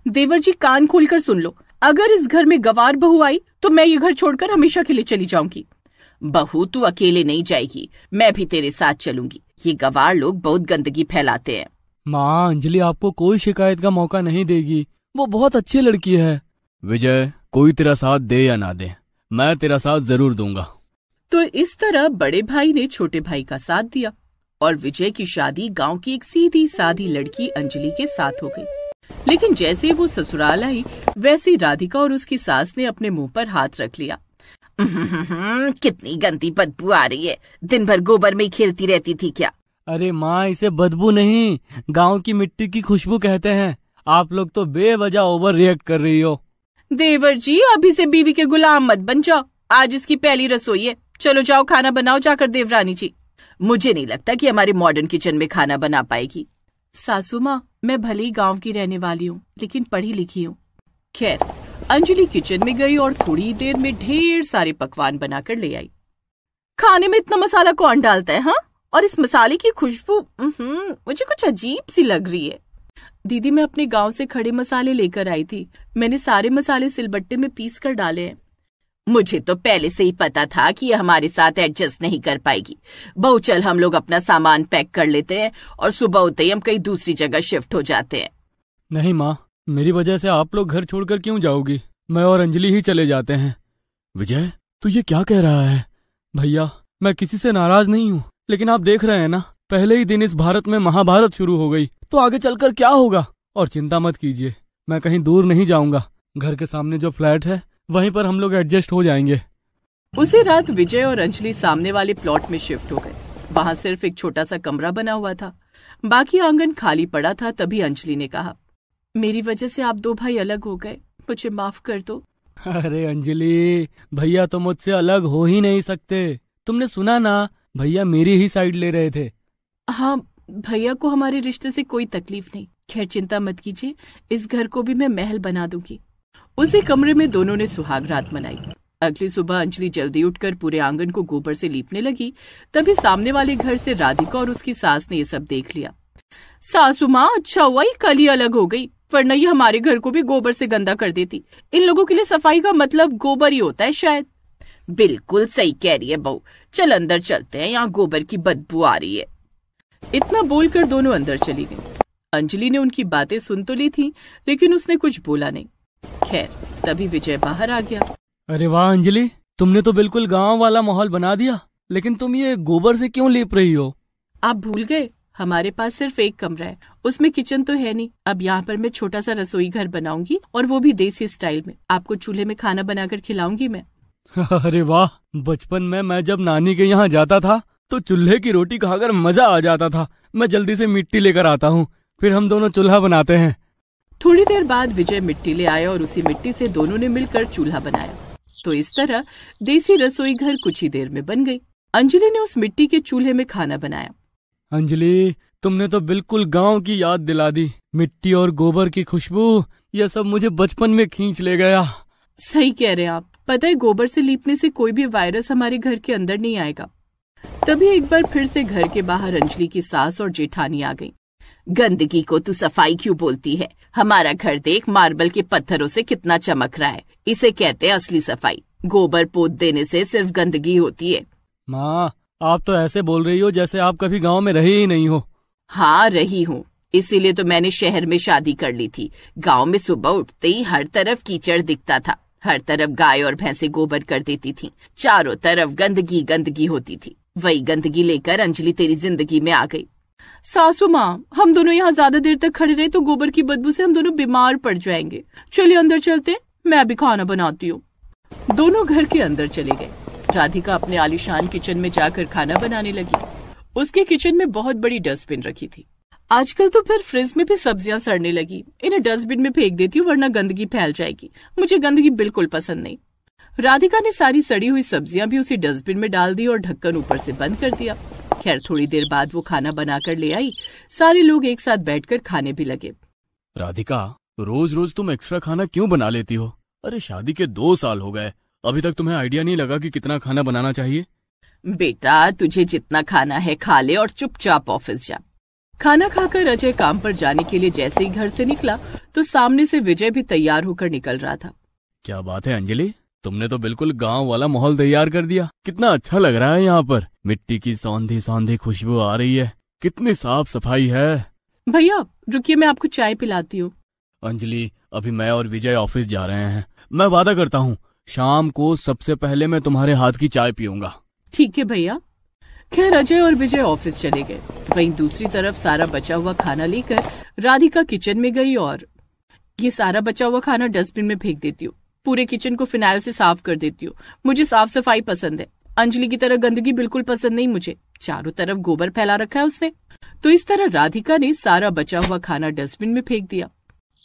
देवर जी कान खोलकर सुन लो, अगर इस घर में गवार बहू आई तो मैं ये घर छोड़कर हमेशा के लिए चली जाऊंगी। बहू तू अकेले नहीं जाएगी, मैं भी तेरे साथ चलूंगी। ये गवार लोग बहुत गंदगी फैलाते हैं। माँ, अंजलि आपको कोई शिकायत का मौका नहीं देगी, वो बहुत अच्छी लड़की है। विजय, कोई तेरा साथ दे या ना दे, मैं तेरा साथ जरूर दूंगा। तो इस तरह बड़े भाई ने छोटे भाई का साथ दिया और विजय की शादी गांव की एक सीधी सादी लड़की अंजलि के साथ हो गई। लेकिन जैसे वो ससुराल आई वैसे राधिका और उसकी सास ने अपने मुंह पर हाथ रख लिया। कितनी गंदी बदबू आ रही है, दिन भर गोबर में ही खेलती रहती थी क्या? अरे माँ, इसे बदबू नहीं, गांव की मिट्टी की खुशबू कहते हैं। आप लोग तो बेवजह ओवर रिएक्ट कर रही हो। देवर जी, अभी से बीवी के गुलाम मत बन जाओ। आज इसकी पहली रसोई है, चलो जाओ खाना बनाओ जाकर देवरानी जी। मुझे नहीं लगता कि हमारे मॉडर्न किचन में खाना बना पाएगी। सासू माँ, मैं भले ही गांव की रहने वाली हूँ लेकिन पढ़ी लिखी हूँ। खैर, अंजलि किचन में गई और थोड़ी देर में ढेर सारे पकवान बनाकर ले आई। खाने में इतना मसाला कौन डालता है हाँ? और इस मसाले की खुशबू मुझे कुछ अजीब सी लग रही है। दीदी, मैं अपने गांव से खड़े मसाले लेकर आई थी, मैंने सारे मसाले सिलबट्टे में पीस कर डाले हैं। मुझे तो पहले से ही पता था कि ये हमारे साथ एडजस्ट नहीं कर पाएगी। बहू, चल हम लोग अपना सामान पैक कर लेते हैं और सुबह होते ही हम कहीं दूसरी जगह शिफ्ट हो जाते हैं। नहीं माँ, मेरी वजह से आप लोग घर छोड़कर क्यों जाओगी? मैं और अंजलि ही चले जाते हैं। विजय, तू ये क्या कह रहा है? भैया, मैं किसी से नाराज नहीं हूँ, लेकिन आप देख रहे हैं ना, पहले ही दिन इस भारत में महाभारत शुरू हो गई, तो आगे चलकर क्या होगा? और चिंता मत कीजिए, मैं कहीं दूर नहीं जाऊंगा। घर के सामने जो फ्लैट है वहीं पर हम लोग एडजस्ट हो जाएंगे। उसी रात विजय और अंजलि सामने वाले प्लॉट में शिफ्ट हो गए। वहाँ सिर्फ एक छोटा सा कमरा बना हुआ था, बाकी आंगन खाली पड़ा था। तभी अंजलि ने कहा, मेरी वजह से आप दो भाई अलग हो गए, मुझे माफ कर दो। अरे अंजलि, भैया तो मुझसे अलग हो ही नहीं सकते। तुमने सुना ना, भैया मेरी ही साइड ले रहे थे। हाँ, भैया को हमारे रिश्ते से कोई तकलीफ नहीं। खैर चिंता मत कीजिए, इस घर को भी मैं महल बना दूंगी। उसी कमरे में दोनों ने सुहाग रात मनाई। अगली सुबह अंजलि जल्दी उठकर पूरे आंगन को गोबर से लीपने लगी। तभी सामने वाले घर से राधिका और उसकी सास ने ये सब देख लिया। सासू माँ, अच्छा हुआ ये कल ही अलग हो गई, वरना ये हमारे घर को भी गोबर से गंदा कर देती। इन लोगों के लिए सफाई का मतलब गोबर ही होता है शायद। बिल्कुल सही कह रही है बहू, चल अंदर चलते हैं, यहाँ गोबर की बदबू आ रही है। इतना बोलकर दोनों अंदर चली गईं। अंजलि ने उनकी बातें सुन तो ली थी, लेकिन उसने कुछ बोला नहीं। खैर, तभी विजय बाहर आ गया। अरे वाह अंजलि, तुमने तो बिल्कुल गांव वाला माहौल बना दिया, लेकिन तुम ये गोबर से क्यों लीप रही हो? आप भूल गए, हमारे पास सिर्फ एक कमरा है, उसमें किचन तो है नहीं। अब यहाँ पर मैं छोटा सा रसोई घर बनाऊंगी, और वो भी देसी स्टाइल में। आपको चूल्हे में खाना बनाकर खिलाऊंगी मैं। अरे वाह, बचपन में मैं जब नानी के यहाँ जाता था तो चूल्हे की रोटी खाकर मजा आ जाता था। मैं जल्दी से मिट्टी लेकर आता हूँ, फिर हम दोनों चूल्हा बनाते हैं। थोड़ी देर बाद विजय मिट्टी ले आया और उसी मिट्टी से दोनों ने मिलकर चूल्हा बनाया। तो इस तरह देसी रसोई घर कुछ ही देर में बन गई। अंजलि ने उस मिट्टी के चूल्हे में खाना बनाया। अंजलि, तुमने तो बिल्कुल गांव की याद दिला दी। मिट्टी और गोबर की खुशबू, यह सब मुझे बचपन में खींच ले गया। सही कह रहे हैं आप। पता है, गोबर से लीपने से कोई भी वायरस हमारे घर के अंदर नहीं आएगा। तभी एक बार फिर से घर के बाहर अंजलि की सास और जेठानी आ गई। गंदगी को तू सफाई क्यों बोलती है? हमारा घर देख, मार्बल के पत्थरों से कितना चमक रहा है। इसे कहते हैं असली सफाई। गोबर पोत देने से सिर्फ गंदगी होती है। माँ, आप तो ऐसे बोल रही हो जैसे आप कभी गांव में रही ही नहीं हो। हाँ, रही हूँ, इसीलिए तो मैंने शहर में शादी कर ली थी। गांव में सुबह उठते ही हर तरफ कीचड़ दिखता था, हर तरफ गाय और भैंसे गोबर कर देती थी, चारों तरफ गंदगी गंदगी होती थी। वही गंदगी लेकर अंजलि तेरी जिंदगी में आ गई। सासू माँ, हम दोनों यहाँ ज्यादा देर तक खड़े रहे तो गोबर की बदबू से हम दोनों बीमार पड़ जाएंगे। चलिए अंदर चलते, मैं भी खाना बनाती हूँ। दोनों घर के अंदर चले गए। राधिका अपने आलीशान किचन में जाकर खाना बनाने लगी। उसके किचन में बहुत बड़ी डस्टबिन रखी थी। आजकल तो फिर फ्रिज में भी सब्जियां सड़ने लगी। इन्हें डस्टबिन में फेंक देती हूँ, वरना गंदगी फैल जाएगी। मुझे गंदगी बिल्कुल पसंद नहीं। राधिका ने सारी सड़ी हुई सब्जियां भी उसी डस्टबिन में डाल दी और ढक्कन ऊपर से बंद कर दिया। खैर, थोड़ी देर बाद वो खाना बनाकर ले आई। सारे लोग एक साथ बैठकर खाने भी लगे। राधिका, रोज रोज तुम एक्स्ट्रा खाना क्यों बना लेती हो? अरे शादी के 2 साल हो गए, अभी तक तुम्हें आइडिया नहीं लगा कि कितना खाना बनाना चाहिए? बेटा, तुझे जितना खाना है खा ले और चुपचाप ऑफिस जा। खाना खाकर अजय काम पर जाने के लिए जैसे ही घर से निकला तो सामने से विजय भी तैयार होकर निकल रहा था। क्या बात है अंजलि, तुमने तो बिल्कुल गांव वाला माहौल तैयार कर दिया। कितना अच्छा लग रहा है यहाँ पर। मिट्टी की सौंधी सौंधी खुशबू आ रही है। कितनी साफ सफाई है। भैया रुकिए, मैं आपको चाय पिलाती हूँ। अंजलि, अभी मैं और विजय ऑफिस जा रहे हैं। मैं वादा करता हूँ शाम को सबसे पहले मैं तुम्हारे हाथ की चाय पीऊंगा। ठीक है भैया। खैर अजय और विजय ऑफिस चले गए। वहीं दूसरी तरफ सारा बचा हुआ खाना लेकर राधिका किचन में गई और ये सारा बचा हुआ खाना डस्टबिन में फेंक देती हूँ। पूरे किचन को फिनाइल से साफ कर देती हूँ। मुझे साफ सफाई पसंद है। अंजलि की तरह गंदगी बिल्कुल पसंद नहीं मुझे। चारों तरफ गोबर फैला रखा है उसने। तो इस तरह राधिका ने सारा बचा हुआ खाना डस्टबिन में फेंक दिया।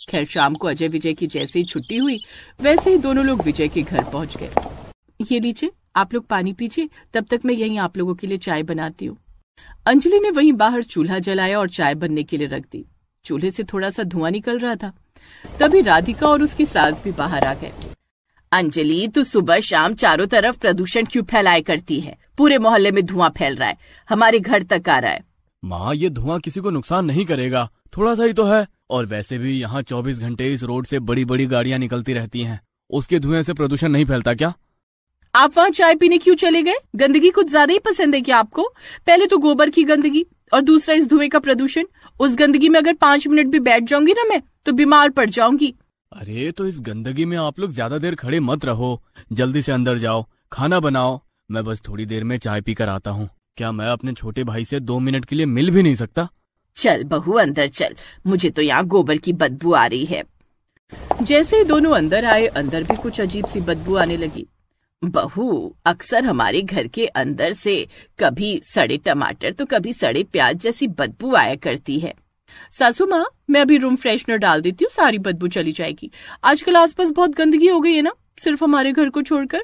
खैर शाम को अजय विजय की जैसे ही छुट्टी हुई वैसे ही दोनों लोग विजय के घर पहुंच गए। ये लीजिए, आप लोग पानी पीजिए, तब तक मैं यहीं आप लोगों के लिए चाय बनाती हूँ। अंजलि ने वहीं बाहर चूल्हा जलाया और चाय बनने के लिए रख दी। चूल्हे से थोड़ा सा धुआं निकल रहा था। तभी राधिका और उसकी सास भी बाहर आ गए। अंजलि, तू सुबह शाम चारों तरफ प्रदूषण क्यों फैलाया करती है? पूरे मोहल्ले में धुआं फैल रहा है, हमारे घर तक आ रहा है। माँ, ये धुआं किसी को नुकसान नहीं करेगा, थोड़ा सा ही तो है। और वैसे भी यहाँ 24 घंटे इस रोड से बड़ी बड़ी गाड़ियाँ निकलती रहती हैं। उसके धुएं से प्रदूषण नहीं फैलता क्या? आप वहाँ चाय पीने क्यों चले गए? गंदगी कुछ ज्यादा ही पसंद है क्या आपको? पहले तो गोबर की गंदगी और दूसरा इस धुएं का प्रदूषण। उस गंदगी में अगर 5 मिनट भी बैठ जाऊंगी ना मैं तो बीमार पड़ जाऊंगी। अरे तो इस गंदगी में आप लोग ज्यादा देर खड़े मत रहो, जल्दी से अंदर जाओ, खाना बनाओ। मैं बस थोड़ी देर में चाय पी कर आता हूँ। क्या मैं अपने छोटे भाई से 2 मिनट के लिए मिल भी नहीं सकता? चल बहू अंदर चल, मुझे तो यहाँ गोबर की बदबू आ रही है। जैसे ही दोनों अंदर आए अंदर भी कुछ अजीब सी बदबू आने लगी। बहू, अक्सर हमारे घर के अंदर से कभी सड़े टमाटर तो कभी सड़े प्याज जैसी बदबू आया करती है। सासू माँ, मैं अभी रूम फ्रेशनर डाल देती हूँ, सारी बदबू चली जाएगी। आजकल आसपास बहुत गंदगी हो गई है ना, सिर्फ हमारे घर को छोड़कर।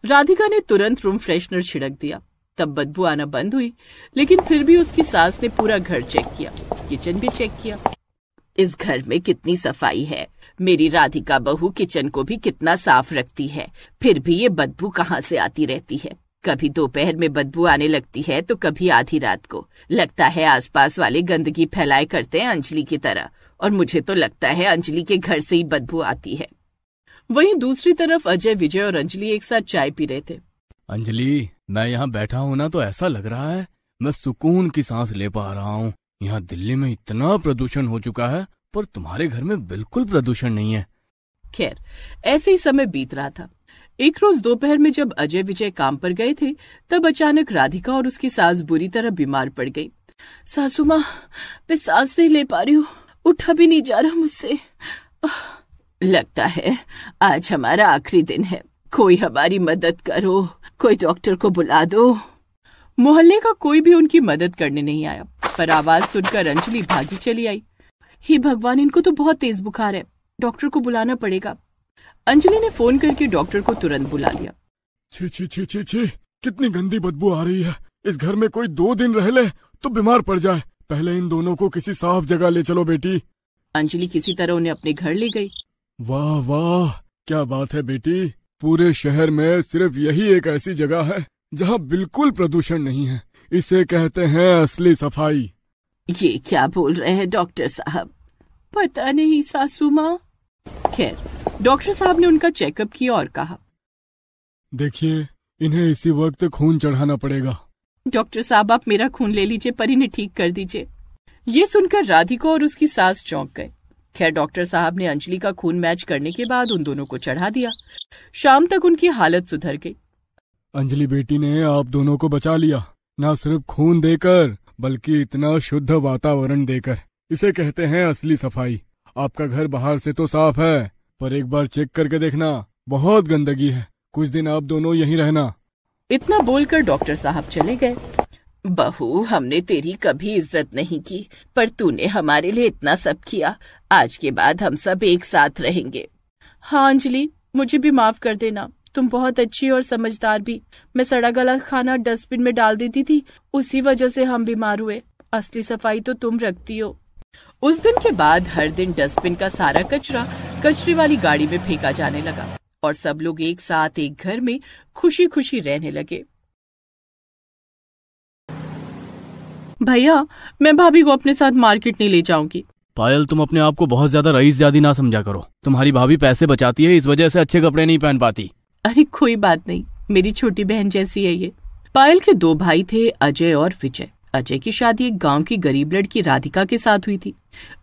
राधिका ने तुरंत रूम फ्रेशनर छिड़क दिया। तब बदबू आना बंद हुई, लेकिन फिर भी उसकी सास ने पूरा घर चेक किया, किचन भी चेक किया। इस घर में कितनी सफाई है, मेरी राधिका बहू किचन को भी कितना साफ रखती है, फिर भी ये बदबू कहाँ से आती रहती है? कभी दोपहर में बदबू आने लगती है तो कभी आधी रात को। लगता है आसपास वाले गंदगी फैलाए करते हैं अंजलि की तरह, और मुझे तो लगता है अंजलि के घर से ही बदबू आती है। वहीं दूसरी तरफ अजय, विजय और अंजलि एक साथ चाय पी रहे थे। अंजलि, मैं यहाँ बैठा हूँ ना तो ऐसा लग रहा है मैं सुकून की सांस ले पा रहा हूँ। यहाँ दिल्ली में इतना प्रदूषण हो चुका है पर तुम्हारे घर में बिल्कुल प्रदूषण नहीं है। खैर ऐसे ही समय बीत रहा था। एक रोज दोपहर में जब अजय विजय काम पर गए थे तब अचानक राधिका और उसकी सास बुरी तरह बीमार पड़ गई। सासू माँ, मैं सांस नहीं ले पा रही हूँ, उठा भी नहीं जा रहा मुझसे। लगता है आज हमारा आखिरी दिन है, कोई हमारी मदद करो, कोई डॉक्टर को बुला दो। मोहल्ले का कोई भी उनकी मदद करने नहीं आया, पर आवाज सुनकर अंजलि भागी चली आई। हे भगवान, इनको तो बहुत तेज बुखार है, डॉक्टर को बुलाना पड़ेगा। अंजलि ने फोन करके डॉक्टर को तुरंत बुला लिया। छी छी छी छी छी, कितनी गंदी बदबू आ रही है। इस घर में कोई 2 दिन रह ले तो बीमार पड़ जाए। पहले इन दोनों को किसी साफ जगह ले चलो बेटी। अंजलि किसी तरह उन्हें अपने घर ले गई। वाह वाह, क्या बात है बेटी। पूरे शहर में सिर्फ यही एक ऐसी जगह है जहाँ बिल्कुल प्रदूषण नहीं है। इसे कहते हैं असली सफाई। ये क्या बोल रहे हैं डॉक्टर साहब? पता नहीं सासू माँ। खैर डॉक्टर साहब ने उनका चेकअप किया और कहा, देखिए इन्हें इसी वक्त खून चढ़ाना पड़ेगा। डॉक्टर साहब आप मेरा खून ले लीजिए पर इन्हें ठीक कर दीजिए। ये सुनकर राधिका और उसकी सास चौंक गए। खैर डॉक्टर साहब ने अंजलि का खून मैच करने के बाद उन दोनों को चढ़ा दिया। शाम तक उनकी हालत सुधर गई। अंजलि बेटी ने आप दोनों को बचा लिया, न सिर्फ खून देकर बल्कि इतना शुद्ध वातावरण देकर। इसे कहते हैं असली सफाई। आपका घर बाहर से तो साफ है पर एक बार चेक करके देखना, बहुत गंदगी है। कुछ दिन आप दोनों यहीं रहना। इतना बोलकर डॉक्टर साहब चले गए। बहू, हमने तेरी कभी इज्जत नहीं की पर तूने हमारे लिए इतना सब किया। आज के बाद हम सब एक साथ रहेंगे। हाँ अंजलि, मुझे भी माफ कर देना, तुम बहुत अच्छी और समझदार भी। मैं सड़ा गला खाना डस्टबिन में डाल देती थी, उसी वजह से हम बीमार हुए। असली सफाई तो तुम रखती हो। उस दिन के बाद हर दिन डस्टबिन का सारा कचरा कचरे वाली गाड़ी में फेंका जाने लगा और सब लोग एक साथ एक घर में खुशी खुशी रहने लगे। भैया मैं भाभी को अपने साथ मार्केट नहीं ले जाऊंगी। पायल, तुम अपने आप को बहुत ज्यादा रईस जादी ना समझा करो। तुम्हारी भाभी पैसे बचाती है, इस वजह से अच्छे कपड़े नहीं पहन पाती। अरे कोई बात नहीं, मेरी छोटी बहन जैसी है ये। पायल के 2 भाई थे, अजय और विजय। अजय की शादी एक गांव की गरीब लड़की राधिका के साथ हुई थी।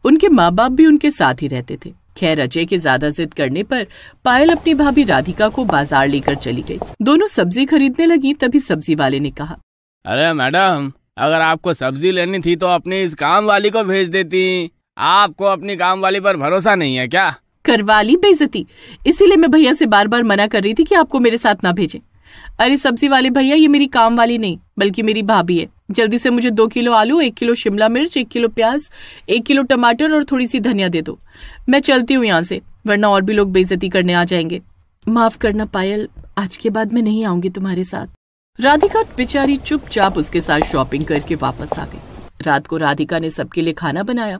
उनके माँ बाप भी उनके साथ ही रहते थे। खैर, अजय के ज्यादा जिद करने पर पायल अपनी भाभी राधिका को बाजार लेकर चली गई। दोनों सब्जी खरीदने लगी, तभी सब्जी वाले ने कहा, अरे मैडम, अगर आपको सब्जी लेनी थी तो अपनी इस काम वाली को भेज देती। आपको अपनी काम वाली पर भरोसा नहीं है क्या? करवा ली बेइज्जती। इसीलिए मैं भैया से बार बार मना कर रही थी कि आपको मेरे साथ ना भेजें। अरे सब्जी वाले भैया, ये मेरी काम वाली नहीं बल्कि मेरी भाभी है। जल्दी से मुझे 2 किलो आलू, 1 किलो शिमला मिर्च, 1 किलो प्याज, 1 किलो टमाटर और थोड़ी सी धनिया दे दो। मैं चलती हूँ यहाँ से, वरना और भी लोग बेइज्जती करने आ जाएंगे। माफ करना पायल, आज के बाद मैं नहीं आऊंगी तुम्हारे साथ। राधिका बेचारी चुपचाप उसके साथ शॉपिंग करके वापस आ गई। रात को राधिका ने सबके लिए खाना बनाया।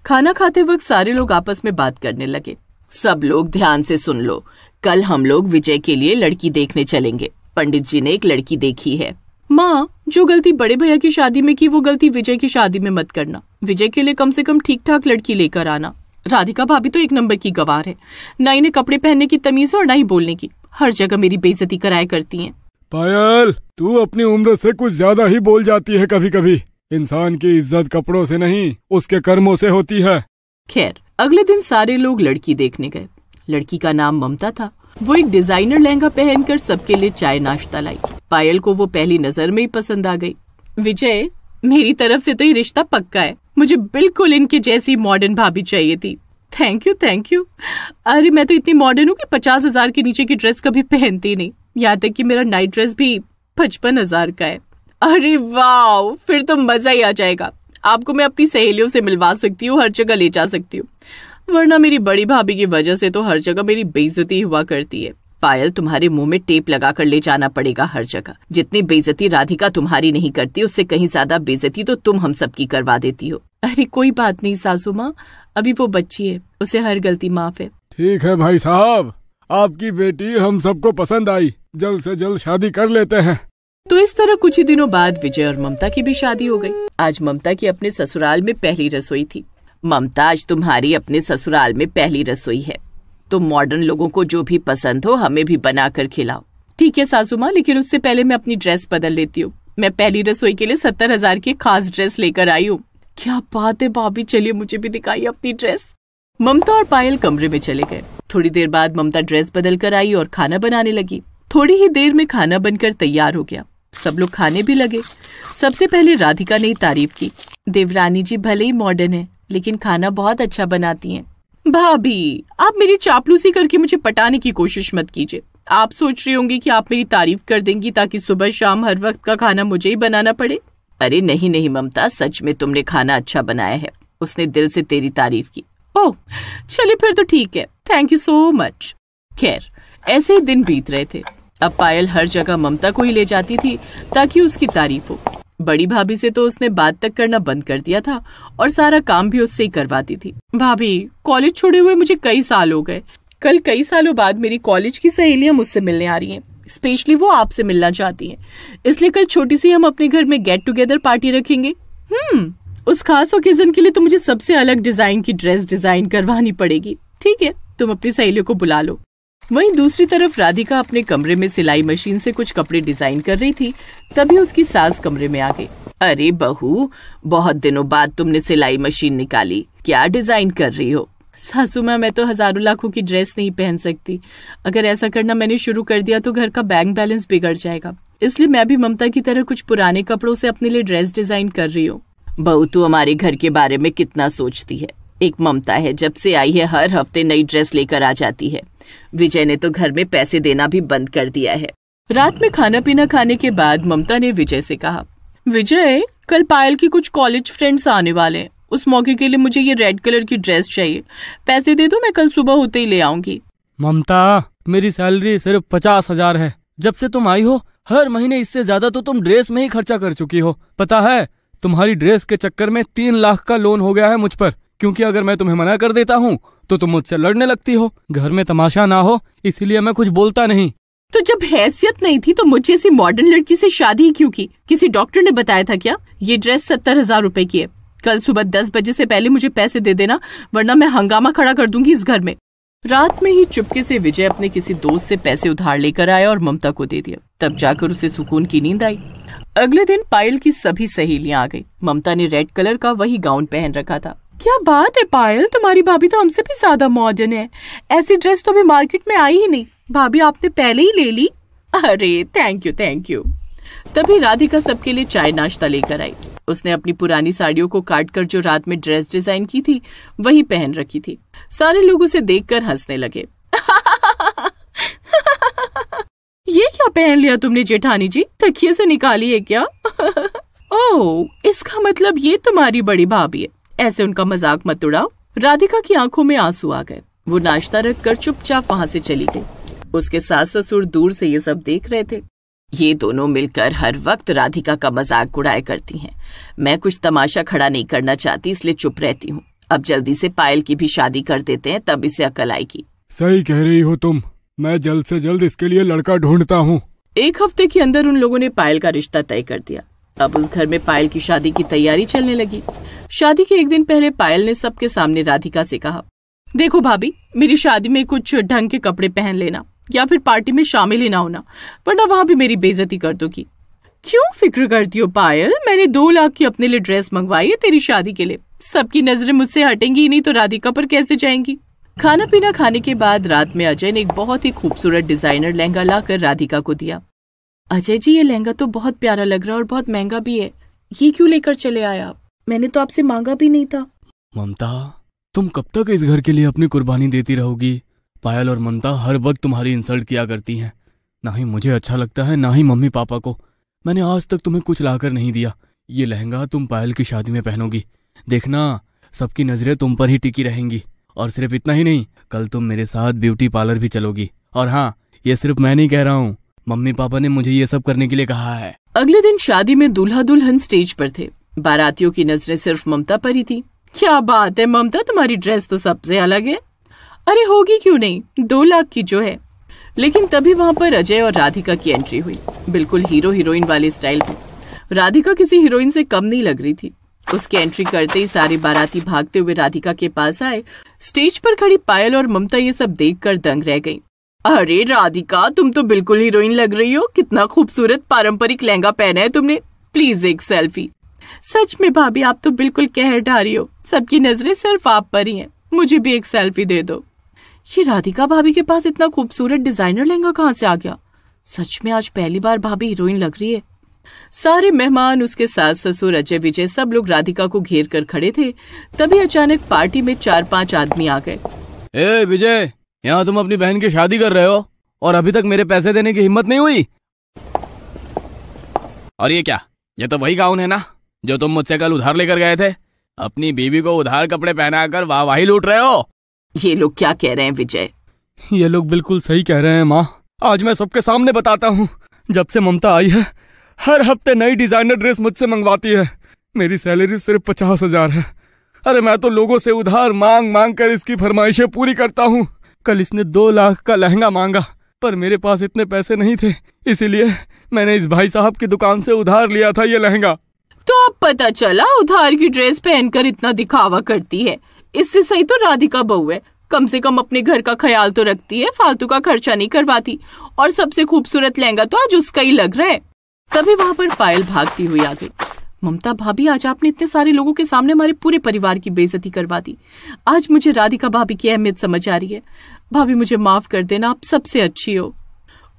खाना खाते वक्त सारे लोग आपस में बात करने लगे। सब लोग ध्यान से सुन लो, कल हम लोग विजय के लिए लड़की देखने चलेंगे। पंडित जी ने एक लड़की देखी है। माँ, जो गलती बड़े भैया की शादी में की, वो गलती विजय की शादी में मत करना। विजय के लिए कम से कम ठीक ठाक लड़की लेकर आना। राधिका भाभी तो 1 नंबर की गवार है, ना इन्हें कपड़े पहनने की तमीज है और ना ही बोलने की। हर जगह मेरी बेइज्जती कराया करती हैं। पायल, तू अपनी उम्र से कुछ ज्यादा ही बोल जाती है कभी कभी। इंसान की इज्जत कपड़ों से नहीं, उसके कर्मों से होती है। खैर, अगले दिन सारे लोग लड़की देखने गए। लड़की का नाम ममता था। वो एक डिजाइनर लहंगा पहनकर सबके लिए चाय नाश्ता लाई। पायल को वो पहली नजर में ही पसंद आ गई। विजय, मेरी तरफ से तो ये रिश्ता पक्का है। मुझे बिल्कुल इनके जैसी मॉडर्न भाभी चाहिए थी। Thank you, thank you. अरे मैं तो इतनी मॉडर्न हूँ कि 50,000 के नीचे की ड्रेस कभी पहनती नहीं। यहाँ तक कि मेरा नाइट ड्रेस भी 55,000 का है। अरे वाह, फिर तो मजा ही आ जाएगा। आपको मैं अपनी सहेलियों से मिलवा सकती हूँ, हर जगह ले जा सकती हूँ। वरना मेरी बड़ी भाभी की वजह से तो हर जगह मेरी बेइज्जती हुआ करती है। पायल, तुम्हारे मुंह में टेप लगाकर ले जाना पड़ेगा हर जगह। जितनी बेइज्जती राधिका तुम्हारी नहीं करती, उससे कहीं ज्यादा बेइज्जती तो तुम हम सबकी करवा देती हो। अरे कोई बात नहीं सासू माँ, अभी वो बच्ची है, उसे हर गलती माफ है। ठीक है भाई साहब, आपकी बेटी हम सबको पसंद आई। जल्द से जल्द शादी कर लेते हैं। तो इस तरह कुछ ही दिनों बाद विजय और ममता की भी शादी हो गई। आज ममता की अपने ससुराल में पहली रसोई थी। ममता, आज तुम्हारी अपने ससुराल में पहली रसोई है। तो मॉडर्न लोगों को जो भी पसंद हो हमें भी बनाकर खिलाओ। ठीक है सासू माँ, लेकिन उससे पहले मैं अपनी ड्रेस बदल लेती हूँ। मैं पहली रसोई के लिए 70,000 की खास ड्रेस लेकर आई हूँ। क्या बात है भाभी, चलिए मुझे भी दिखाइए अपनी ड्रेस। ममता और पायल कमरे में चले गए। थोड़ी देर बाद ममता ड्रेस बदल कर आई और खाना बनाने लगी। थोड़ी ही देर में खाना बनकर तैयार हो गया। सब लोग खाने भी लगे। सबसे पहले राधिका ने तारीफ की। देवरानी जी भले ही मॉडर्न है, लेकिन खाना बहुत अच्छा बनाती हैं। भाभी, आप मेरी चापलूसी करके मुझे पटाने की कोशिश मत कीजिए। आप सोच रही होंगी कि आप मेरी तारीफ कर देंगी ताकि सुबह शाम हर वक्त का खाना मुझे ही बनाना पड़े। अरे नहीं नहीं ममता, सच में तुमने खाना अच्छा बनाया है। उसने दिल से तेरी तारीफ की। ओह चलिए फिर तो ठीक है, थैंक यू सो मच। खैर, ऐसे ही दिन बीत रहे थे। अब पायल हर जगह ममता को ही ले जाती थी ताकि उसकी तारीफ हो। बड़ी भाभी से तो उसने बात तक करना बंद कर दिया था और सारा काम भी उससे ही करवाती थी। भाभी, कॉलेज छोड़े हुए मुझे कई साल हो गए। कल कई सालों बाद मेरी कॉलेज की सहेलियां मुझसे मिलने आ रही हैं। स्पेशली वो आपसे मिलना चाहती हैं। इसलिए कल छोटी सी हम अपने घर में गेट टुगेदर पार्टी रखेंगे। उस खास ओकेजन के लिए तो मुझे सबसे अलग डिजाइन की ड्रेस डिजाइन करवानी पड़ेगी। ठीक है, तुम अपनी सहेलियों को बुला लो। वहीं दूसरी तरफ राधिका अपने कमरे में सिलाई मशीन से कुछ कपड़े डिजाइन कर रही थी। तभी उसकी सास कमरे में आ गई। अरे बहू, बहुत दिनों बाद तुमने सिलाई मशीन निकाली, क्या डिजाइन कर रही हो? सासू माँ, मैं तो हजारों लाखों की ड्रेस नहीं पहन सकती। अगर ऐसा करना मैंने शुरू कर दिया तो घर का बैंक बैलेंस बिगड़ जाएगा। इसलिए मैं भी ममता की तरह कुछ पुराने कपड़ों से अपने लिए ड्रेस डिजाइन कर रही हूँ। बहू, तू हमारे घर के बारे में कितना सोचती है। एक ममता है, जब से आई है हर हफ्ते नई ड्रेस लेकर आ जाती है। विजय ने तो घर में पैसे देना भी बंद कर दिया है। रात में खाना पीना खाने के बाद ममता ने विजय से कहा, विजय, कल पायल की कुछ कॉलेज फ्रेंड्स आने वाले हैं। उस मौके के लिए मुझे ये रेड कलर की ड्रेस चाहिए। पैसे दे दो, मैं कल सुबह होते ही ले आऊंगी। ममता, मेरी सैलरी सिर्फ 50,000 है। जब से तुम आई हो हर महीने इससे ज्यादा तो तुम ड्रेस में ही खर्चा कर चुकी हो। पता है, तुम्हारी ड्रेस के चक्कर में 3 लाख का लोन हो गया है मुझ पर। क्योंकि अगर मैं तुम्हें मना कर देता हूँ तो तुम मुझसे लड़ने लगती हो। घर में तमाशा ना हो इसीलिए मैं कुछ बोलता नहीं। तो जब हैसियत नहीं थी तो मुझे ऐसी मॉडर्न लड़की से शादी क्यों की? किसी डॉक्टर ने बताया था क्या? ये ड्रेस 70,000 रुपए की है। कल सुबह 10 बजे से पहले मुझे पैसे दे देना, वरना मैं हंगामा खड़ा कर दूंगी इस घर में। रात में ही चुपके से विजय अपने किसी दोस्त से पैसे उधार लेकर आया और ममता को दे दिया। तब जाकर उसे सुकून की नींद आई। अगले दिन पायल की सभी सहेलियां आ गई। ममता ने रेड कलर का वही गाउन पहन रखा था। क्या बात है पायल, तुम्हारी भाभी तो हमसे भी ज्यादा मॉडर्न है। ऐसी ड्रेस तो अभी मार्केट में आई ही नहीं। भाभी आपने पहले ही ले ली? अरे थैंक यू। तभी राधिका सबके लिए चाय नाश्ता लेकर आई। उसने अपनी पुरानी साड़ियों को काटकर जो रात में ड्रेस डिजाइन की थी वही पहन रखी थी। सारे लोग उसे देखकर हंसने लगे। ये क्या पहन लिया तुमने जेठानी जी? तकिए से निकाली है क्या? ओह, इसका मतलब ये तुम्हारी बड़ी भाभी है। ऐसे उनका मजाक मत उड़ाओ। राधिका की आंखों में आंसू आ गए। वो नाश्ता रखकर चुपचाप वहां से चली गई। उसके सास ससुर दूर से ये सब देख रहे थे। ये दोनों मिलकर हर वक्त राधिका का मजाक उड़ाया करती हैं। मैं कुछ तमाशा खड़ा नहीं करना चाहती, इसलिए चुप रहती हूँ। अब जल्दी से पायल की भी शादी कर देते हैं, तब इसे अकल आएगी। सही कह रही हो तुम। मैं जल्द से जल्द इसके लिए लड़का ढूंढता हूँ। एक हफ्ते के अंदर उन लोगों ने पायल का रिश्ता तय कर दिया। अब उस घर में पायल की शादी की तैयारी चलने लगी। शादी के एक दिन पहले पायल ने सबके सामने राधिका से कहा, देखो भाभी, मेरी शादी में कुछ ढंग के कपड़े पहन लेना या फिर पार्टी में शामिल ही ना होना, वरना वहां भी मेरी बेइज्जती कर दोगी। क्यों फिक्र करती हो पायल? मैंने 2 लाख की अपने लिए ड्रेस मंगवाई है तेरी शादी के लिए। सबकी नजरें मुझसे हटेंगी ही नहीं तो राधिका पर कैसे जाएंगी? खाना पीना खाने के बाद रात में अजय ने एक बहुत ही खूबसूरत डिजाइनर लहंगा लाकर राधिका को दिया। अजय जी, ये लहंगा तो बहुत प्यारा लग रहा है और बहुत महंगा भी है। ये क्यों लेकर चले आए आप? मैंने तो आपसे मांगा भी नहीं था। ममता, तुम कब तक इस घर के लिए अपनी कुर्बानी देती रहोगी? पायल और ममता हर वक्त तुम्हारी इंसल्ट किया करती हैं। ना ही मुझे अच्छा लगता है, ना ही मम्मी पापा को। मैंने आज तक तुम्हें कुछ लाकर नहीं दिया। ये लहंगा तुम पायल की शादी में पहनोगी। देखना, सबकी नजरें तुम पर ही टिकी रहेंगी। और सिर्फ इतना ही नहीं, कल तुम मेरे साथ ब्यूटी पार्लर भी चलोगी। और हाँ, ये सिर्फ मैं नहीं कह रहा हूँ, मम्मी पापा ने मुझे ये सब करने के लिए कहा है। अगले दिन शादी में दूल्हा दुल्हन स्टेज पर थे। बारातियों की नजरें सिर्फ ममता पर ही थी। क्या बात है ममता, तुम्हारी ड्रेस तो सबसे अलग है। अरे होगी क्यों नहीं, 2 लाख की जो है। लेकिन तभी वहां पर अजय और राधिका की एंट्री हुई, बिल्कुल हीरो हीरोइन वाले स्टाइल में। राधिका किसी हीरोइन से कम नहीं लग रही थी। उसकी एंट्री करते ही सारे बाराती भागते हुए राधिका के पास आए। स्टेज पर खड़ी पायल और ममता ये सब देखकर दंग रह गईं। अरे राधिका, तुम तो बिल्कुल हीरोइन लग रही हो। कितना खूबसूरत पारंपरिक लहंगा पहना है तुमने। प्लीज एक सेल्फी। सच में भाभी, आप तो बिल्कुल कहर ढा रही हो। सबकी नजरें सिर्फ आप पर ही हैं। मुझे भी एक सेल्फी दे दो। ये राधिका भाभी के पास इतना खूबसूरत डिजाइनर लहंगा कहाँ से आ गया? सच में आज पहली बार भाभी हीरोइन लग रही है। सारे मेहमान, उसके सास ससुर, अजय विजय, सब लोग राधिका को घेर कर खड़े थे। तभी अचानक पार्टी में 4-5 आदमी आ गए। ए विजय, यहाँ तुम अपनी बहन की शादी कर रहे हो और अभी तक मेरे पैसे देने की हिम्मत नहीं हुई? और ये क्या? ये तो वही गाउन है ना जो तुम मुझसे कल उधार लेकर गए थे। अपनी बीवी को उधार कपड़े पहनाकर वाहवाही लूट रहे हो। ये लोग क्या कह रहे हैं विजय? ये लोग बिल्कुल सही कह रहे हैं माँ। आज मैं सबके सामने बताता हूँ, जब से ममता आई है हर हफ्ते नई डिजाइनर ड्रेस मुझसे मंगवाती है। मेरी सैलरी सिर्फ 50,000 है। अरे मैं तो लोगों से उधार मांग मांग कर इसकी फरमाइशें पूरी करता हूँ। कल इसने 2 लाख का लहंगा मांगा, पर मेरे पास इतने पैसे नहीं थे, इसीलिए मैंने इस भाई साहब की दुकान से उधार लिया था ये लहंगा। तो अब पता चला उधार की ड्रेस पहनकर इतना दिखावा करती है। इससे सही तो राधिका बहू है। कम से कम अपने घर का ख्याल तो रखती है, फालतू का खर्चा नहीं करवाती। और सबसे खूबसूरत लहंगा तो आज उसका ही लग रहा है। तभी वहां पर पायल भागती हुई आ गई। ममता भाभी, आज आपने इतने सारे लोगों के सामने हमारे पूरे परिवार की बेइज्जती करवा दी। आज मुझे राधिका भाभी की अहमियत समझ आ रही है। भाभी मुझे माफ कर देना, आप सबसे अच्छी हो।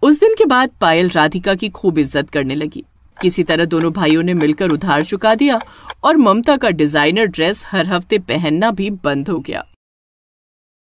उस दिन के बाद पायल राधिका की खूब इज्जत करने लगी। किसी तरह दोनों भाइयों ने मिलकर उधार चुका दिया और ममता का डिजाइनर ड्रेस हर हफ्ते पहनना भी बंद हो गया।